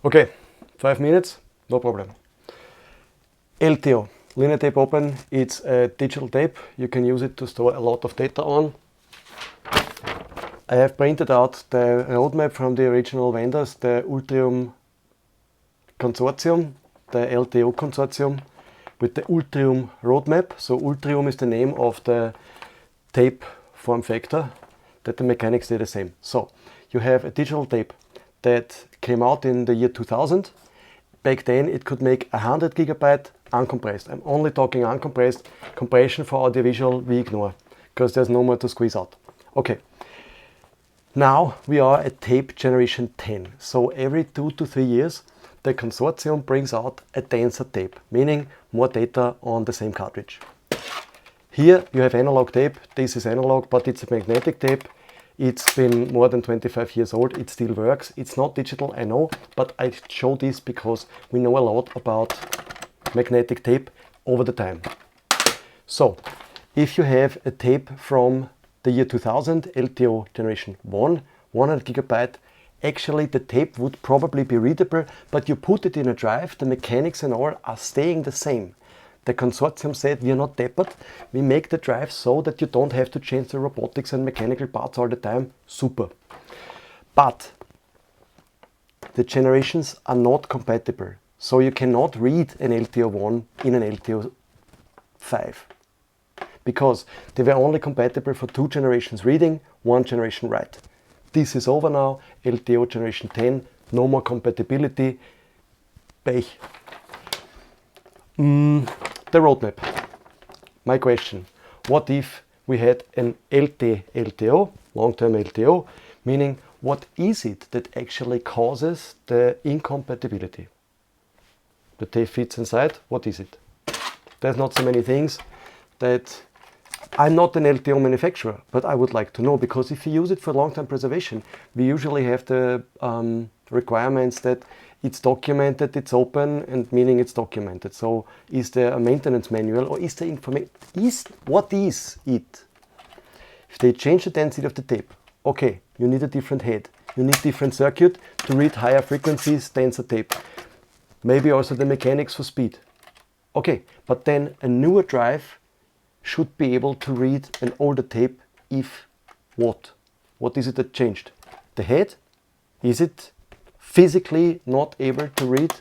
Okay, 5 minutes, no problem. LTO, linear tape open, it's a digital tape. You can use it to store a lot of data on. I have printed out the roadmap from the original vendors, the Ultrium consortium, the LTO consortium, with the Ultrium roadmap. So Ultrium is the name of the tape form factor that the mechanics stay the same. So you have a digital tape that came out in the year 2000. Back then it could make 100 gigabyte uncompressed. I'm only talking uncompressed. Compression for audiovisual we ignore because there's no more to squeeze out. Okay. Now we are at tape generation 10. So every 2 to 3 years the consortium brings out a denser tape, meaning more data on the same cartridge. Here you have analog tape. This is analog, but it's a magnetic tape. It's been more than 25 years old. It still works. It's not digital, I know, but I show this because we know a lot about magnetic tape over the time. So if you have a tape from the year 2000, LTO generation 1, 100 gigabyte, actually the tape would probably be readable, but you put it in a drive, the mechanics and all are staying the same. The consortium said, we are not dappered, we make the drive so that you don't have to change the robotics and mechanical parts all the time. Super. But the generations are not compatible. So you cannot read an LTO1 in an LTO5. Because they were only compatible for 2 generations reading, 1 generation write. This is over now, LTO generation 10, no more compatibility. Pech. The roadmap. My question, what if we had an LT-LTO, long-term LTO, meaning what is it that actually causes the incompatibility? The tape fits inside, what is it? There's not so many things that... I'm not an LTO manufacturer, but I would like to know, because if you use it for long-term preservation, we usually have the requirements that it's documented, it's open, and meaning it's documented. So is there a maintenance manual, or is there information? What is it? If they change the density of the tape, okay, you need a different head. You need different circuit to read higher frequencies, denser tape. Maybe also the mechanics for speed. Okay, but then a newer drive should be able to read an older tape if what? What is it that changed? The head? Is it physically not able to read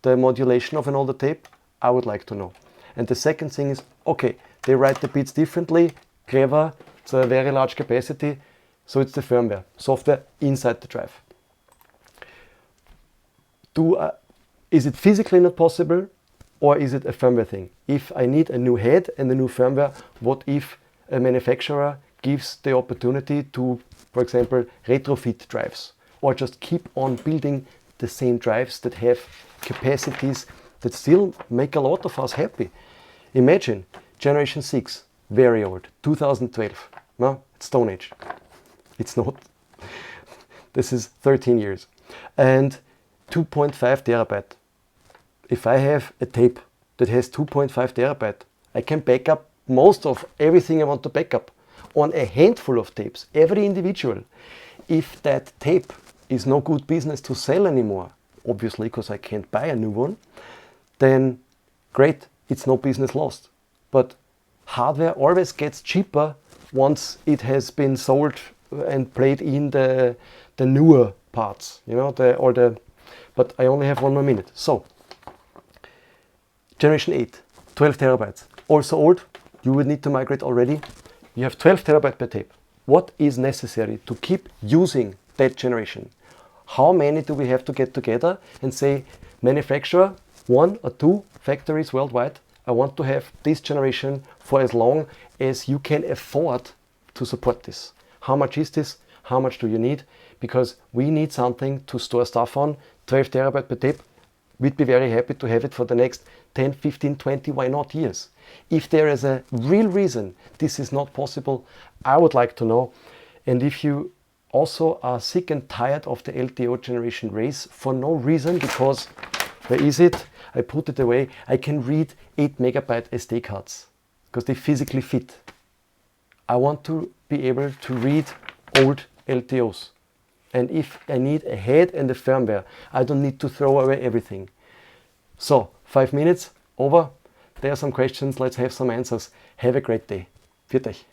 the modulation of an older tape? I would like to know. And the second thing is, okay, they write the bits differently, clever, it's a very large capacity, so it's the firmware, software inside the drive. Is it physically not possible? Or is it a firmware thing? If I need a new head and a new firmware, what if a manufacturer gives the opportunity to, for example, retrofit drives? Or just keep on building the same drives that have capacities that still make a lot of us happy. Imagine, generation 6, very old, 2012. No, it's Stone Age. It's not. This is 13 years. And 2.5 terabyte. If I have a tape that has 2.5 terabyte, I can back up most of everything I want to back up on a handful of tapes, every individual. If that tape is no good business to sell anymore, obviously because I can't buy a new one, then great, it's no business lost. But hardware always gets cheaper once it has been sold and played in the newer parts, you know, but I only have 1 more minute. So, generation 8, 12 terabytes, also old, you would need to migrate already. You have 12 terabyte per tape. What is necessary to keep using that generation? How many do we have to get together and say, manufacturer, 1 or 2 factories worldwide, I want to have this generation for as long as you can afford to support this. How much is this? How much do you need? Because we need something to store stuff on, 12 terabyte per tape. We'd be very happy to have it for the next 10, 15, 20, why not years. If there is a real reason this is not possible, I would like to know. And if you also are sick and tired of the LTO generation race for no reason, because where is it? I put it away. I can read 8 megabyte SD cards because they physically fit. I want to be able to read old LTOs. And if I need a head and a firmware, I don't need to throw away everything. So 5 minutes over. There are some questions. Let's have some answers. Have a great day. Viert euch.